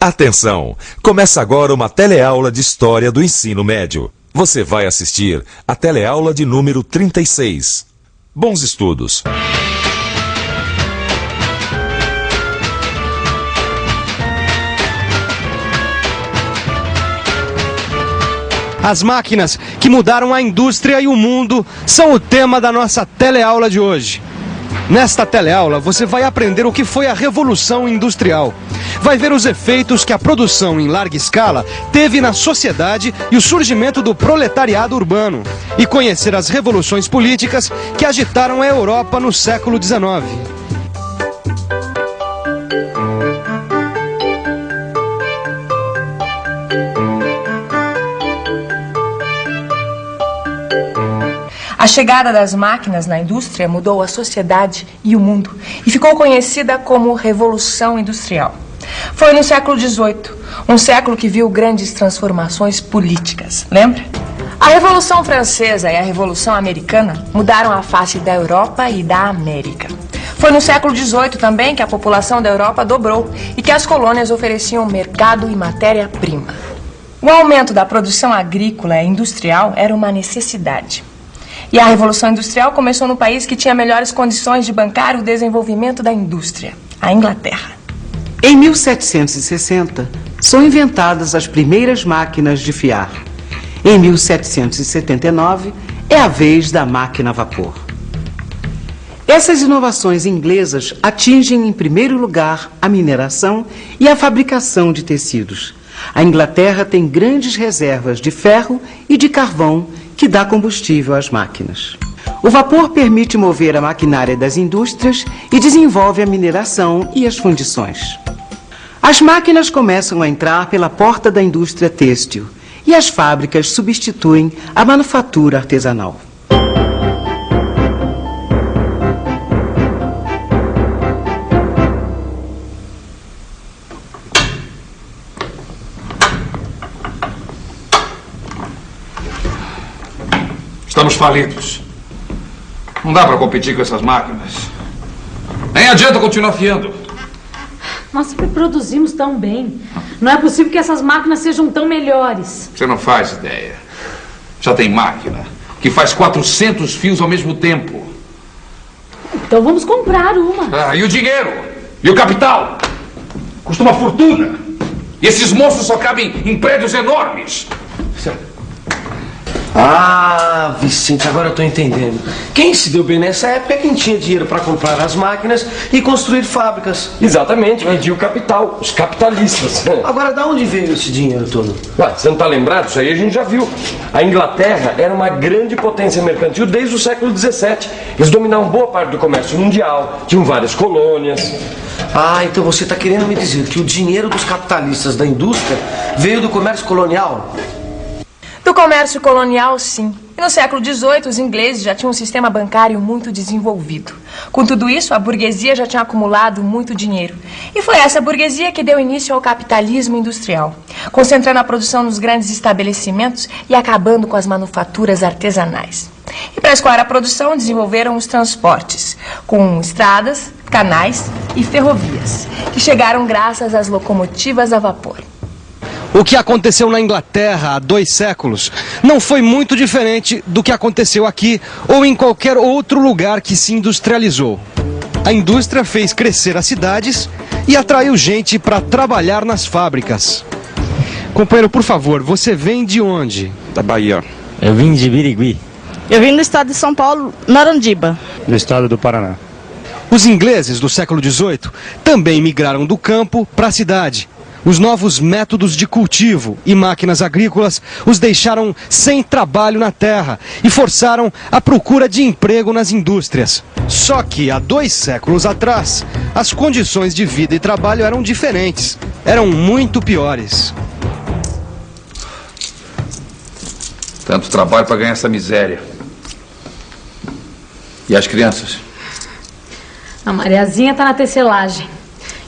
Atenção! Começa agora uma teleaula de História do Ensino Médio. Você vai assistir a teleaula de número 36. Bons estudos! As máquinas que mudaram a indústria e o mundo são o tema da nossa teleaula de hoje. Nesta teleaula, você vai aprender o que foi a Revolução Industrial. Vai ver os efeitos que a produção em larga escala teve na sociedade e o surgimento do proletariado urbano. E conhecer as revoluções políticas que agitaram a Europa no século XIX. A chegada das máquinas na indústria mudou a sociedade e o mundo e ficou conhecida como Revolução Industrial. Foi no século XVIII, um século que viu grandes transformações políticas, lembra? A Revolução Francesa e a Revolução Americana mudaram a face da Europa e da América. Foi no século XVIII também que a população da Europa dobrou e que as colônias ofereciam mercado e matéria-prima. O aumento da produção agrícola e industrial era uma necessidade. E a Revolução Industrial começou no país que tinha melhores condições de bancar o desenvolvimento da indústria, a Inglaterra. Em 1760, são inventadas as primeiras máquinas de fiar. Em 1779, é a vez da máquina a vapor. Essas inovações inglesas atingem, em primeiro lugar, a mineração e a fabricação de tecidos. A Inglaterra tem grandes reservas de ferro e de carvão que dá combustível às máquinas. O vapor permite mover a maquinária das indústrias e desenvolve a mineração e as fundições. As máquinas começam a entrar pela porta da indústria têxtil e as fábricas substituem a manufatura artesanal. Estamos falidos. Não dá para competir com essas máquinas. Nem adianta continuar fiando. Nós produzimos tão bem. Não é possível que essas máquinas sejam tão melhores. Você não faz ideia. Já tem máquina que faz 400 fios ao mesmo tempo. Então vamos comprar uma. E o dinheiro? E o capital? Custa uma fortuna. E esses monstros só cabem em prédios enormes. Ah, Vicente, agora eu tô entendendo. Quem se deu bem nessa época é quem tinha dinheiro para comprar as máquinas e construir fábricas. Exatamente, vendia o capital, os capitalistas. Agora, de onde veio esse dinheiro todo? Ué, você não tá lembrado? Isso aí a gente já viu. A Inglaterra era uma grande potência mercantil desde o século XVII. Eles dominavam boa parte do comércio mundial, tinham várias colônias. Ah, então você tá querendo me dizer que o dinheiro dos capitalistas da indústria veio do comércio colonial? Do comércio colonial, sim. E no século XVIII, os ingleses já tinham um sistema bancário muito desenvolvido. Com tudo isso, a burguesia já tinha acumulado muito dinheiro. E foi essa burguesia que deu início ao capitalismo industrial, concentrando a produção nos grandes estabelecimentos e acabando com as manufaturas artesanais. E para escoar a produção, desenvolveram os transportes, com estradas, canais e ferrovias, que chegaram graças às locomotivas a vapor. O que aconteceu na Inglaterra há 2 séculos não foi muito diferente do que aconteceu aqui ou em qualquer outro lugar que se industrializou. A indústria fez crescer as cidades e atraiu gente para trabalhar nas fábricas. Companheiro, por favor, você vem de onde? Da Bahia. Eu vim de Birigui. Eu vim do estado de São Paulo, Narandiba. Do estado do Paraná. Os ingleses do século XVIII também migraram do campo para a cidade. Os novos métodos de cultivo e máquinas agrícolas os deixaram sem trabalho na terra e forçaram a procura de emprego nas indústrias. Só que há 2 séculos atrás, as condições de vida e trabalho eram diferentes, eram muito piores. Tanto trabalho para ganhar essa miséria. E as crianças? A Mariazinha tá na tecelagem.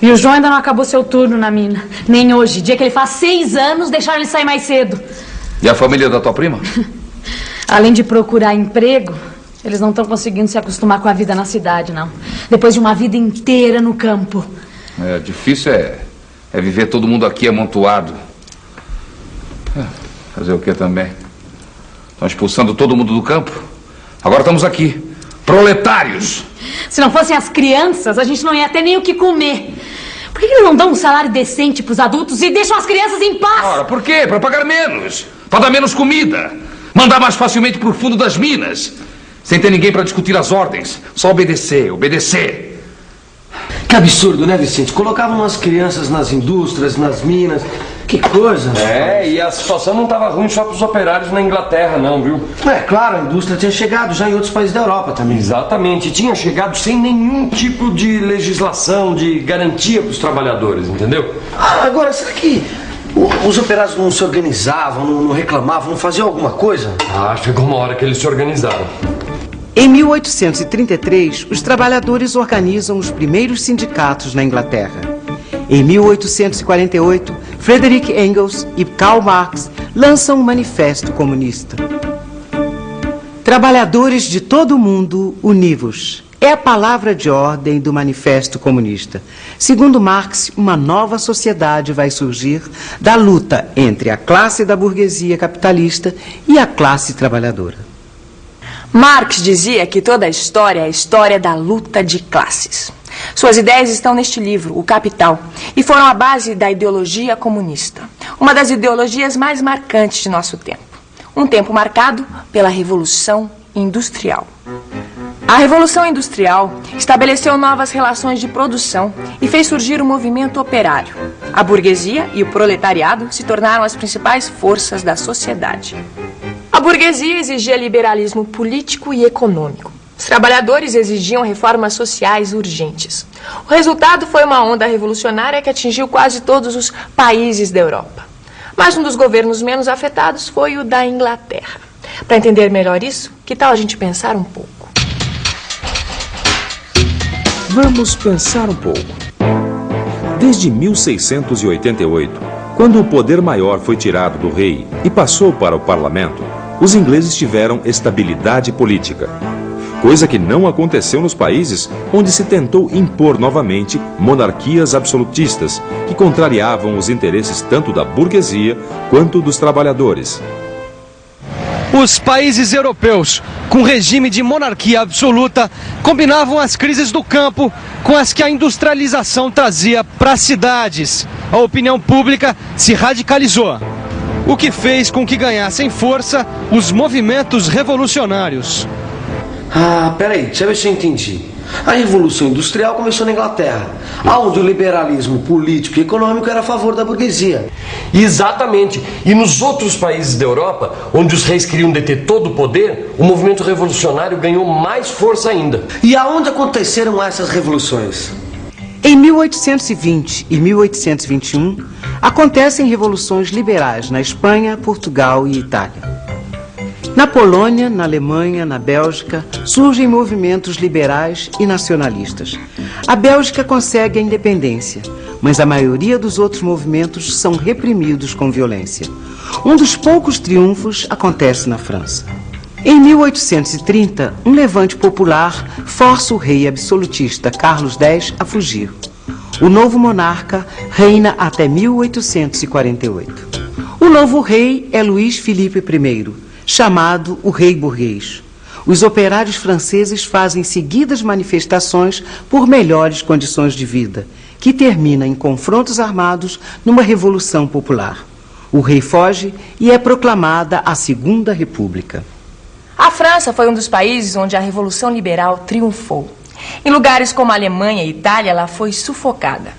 E o João ainda não acabou seu turno na mina. Nem hoje. Dia que ele faz 6 anos, deixaram ele sair mais cedo. E a família da tua prima? Além de procurar emprego, eles não estão conseguindo se acostumar com a vida na cidade, não. Depois de uma vida inteira no campo. Difícil é é viver todo mundo aqui amontoado. Fazer o que também? Estão expulsando todo mundo do campo. Agora estamos aqui, proletários. Se não fossem as crianças, a gente não ia ter nem o que comer. Por que eles não dão um salário decente pros adultos e deixam as crianças em paz? Ora, por quê? Para pagar menos. Para dar menos comida. Mandar mais facilmente pro fundo das minas. Sem ter ninguém para discutir as ordens. Só obedecer, obedecer. Que absurdo, né, Vicente? Colocavam as crianças nas indústrias, nas minas. Que coisa. E a situação não estava ruim só para os operários na Inglaterra, não, viu? É claro, a indústria tinha chegado já em outros países da Europa também. Exatamente, tinha chegado sem nenhum tipo de legislação, de garantia para os trabalhadores, entendeu? Agora, será que os operários não se organizavam, não reclamavam, não faziam alguma coisa? Chegou uma hora que eles se organizaram. Em 1833, os trabalhadores organizam os primeiros sindicatos na Inglaterra. Em 1848, Frederick Engels e Karl Marx lançam um manifesto comunista. Trabalhadores de todo o mundo, univos. É a palavra de ordem do Manifesto Comunista. Segundo Marx, uma nova sociedade vai surgir da luta entre a classe da burguesia capitalista e a classe trabalhadora. Marx dizia que toda a história é a história da luta de classes. Suas ideias estão neste livro, O Capital, e foram a base da ideologia comunista, uma das ideologias mais marcantes de nosso tempo. Um tempo marcado pela Revolução Industrial. A Revolução Industrial estabeleceu novas relações de produção e fez surgir o movimento operário. A burguesia e o proletariado se tornaram as principais forças da sociedade. A burguesia exigia liberalismo político e econômico. Os trabalhadores exigiam reformas sociais urgentes. O resultado foi uma onda revolucionária que atingiu quase todos os países da Europa. Mas um dos governos menos afetados foi o da Inglaterra. Para entender melhor isso, que tal a gente pensar um pouco? Vamos pensar um pouco. Desde 1688, quando o poder maior foi tirado do rei e passou para o parlamento, os ingleses tiveram estabilidade política, coisa que não aconteceu nos países onde se tentou impor novamente monarquias absolutistas que contrariavam os interesses tanto da burguesia quanto dos trabalhadores. Os países europeus, com regime de monarquia absoluta, combinavam as crises do campo com as que a industrialização trazia para as cidades. A opinião pública se radicalizou, o que fez com que ganhassem força os movimentos revolucionários. Peraí, deixa eu ver se eu entendi. A Revolução Industrial começou na Inglaterra, onde o liberalismo político e econômico era a favor da burguesia. Exatamente. E nos outros países da Europa, onde os reis queriam deter todo o poder, o movimento revolucionário ganhou mais força ainda. E aonde aconteceram essas revoluções? Em 1820 e 1821, acontecem revoluções liberais na Espanha, Portugal e Itália. Na Polônia, na Alemanha, na Bélgica, surgem movimentos liberais e nacionalistas. A Bélgica consegue a independência, mas a maioria dos outros movimentos são reprimidos com violência. Um dos poucos triunfos acontece na França. Em 1830, um levante popular força o rei absolutista Carlos X a fugir. O novo monarca reina até 1848. O novo rei é Luís Filipe I, chamado o Rei Burguês. Os operários franceses fazem seguidas manifestações por melhores condições de vida, que termina em confrontos armados numa revolução popular. O rei foge e é proclamada a Segunda República. A França foi um dos países onde a Revolução Liberal triunfou. Em lugares como a Alemanha e Itália, ela foi sufocada.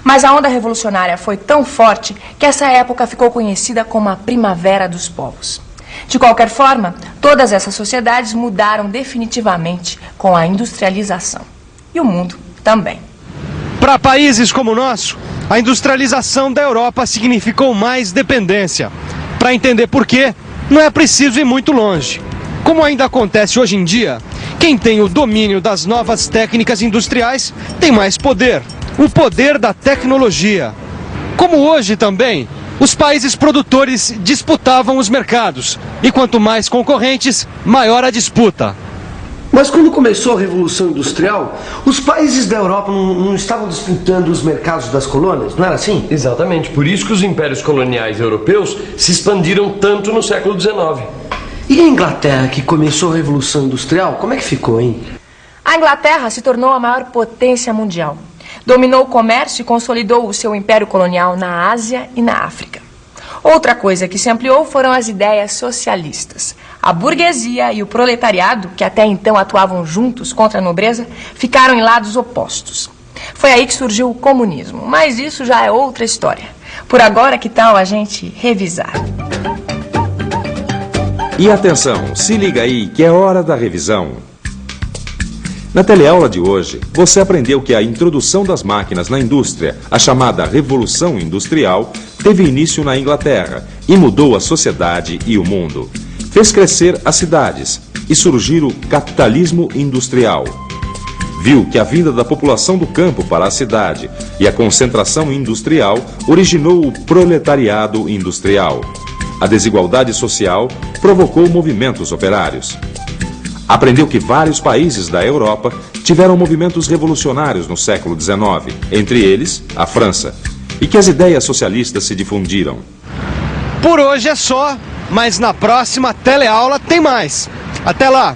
Mas a onda revolucionária foi tão forte que essa época ficou conhecida como a Primavera dos Povos. De qualquer forma, todas essas sociedades mudaram definitivamente com a industrialização. E o mundo também. Para países como o nosso, a industrialização da Europa significou mais dependência. Para entender por quê, não é preciso ir muito longe. Como ainda acontece hoje em dia, quem tem o domínio das novas técnicas industriais tem mais poder. O poder da tecnologia. Como hoje também, os países produtores disputavam os mercados. E quanto mais concorrentes, maior a disputa. Mas quando começou a Revolução Industrial, os países da Europa não estavam disputando os mercados das colônias, não era assim? Exatamente, por isso que os impérios coloniais europeus se expandiram tanto no século XIX. E a Inglaterra, que começou a Revolução Industrial, como é que ficou, hein? A Inglaterra se tornou a maior potência mundial. Dominou o comércio e consolidou o seu império colonial na Ásia e na África. Outra coisa que se ampliou foram as ideias socialistas. A burguesia e o proletariado, que até então atuavam juntos contra a nobreza, ficaram em lados opostos. Foi aí que surgiu o comunismo, mas isso já é outra história. Por agora, que tal a gente revisar? E atenção, se liga aí que é hora da revisão. Na teleaula de hoje, você aprendeu que a introdução das máquinas na indústria, a chamada Revolução Industrial, teve início na Inglaterra e mudou a sociedade e o mundo. Fez crescer as cidades e surgir o capitalismo industrial. Viu que a vinda da população do campo para a cidade e a concentração industrial originou o proletariado industrial. A desigualdade social provocou movimentos operários. Aprendeu que vários países da Europa tiveram movimentos revolucionários no século XIX, entre eles a França, e que as ideias socialistas se difundiram. Por hoje é só, mas na próxima teleaula tem mais. Até lá!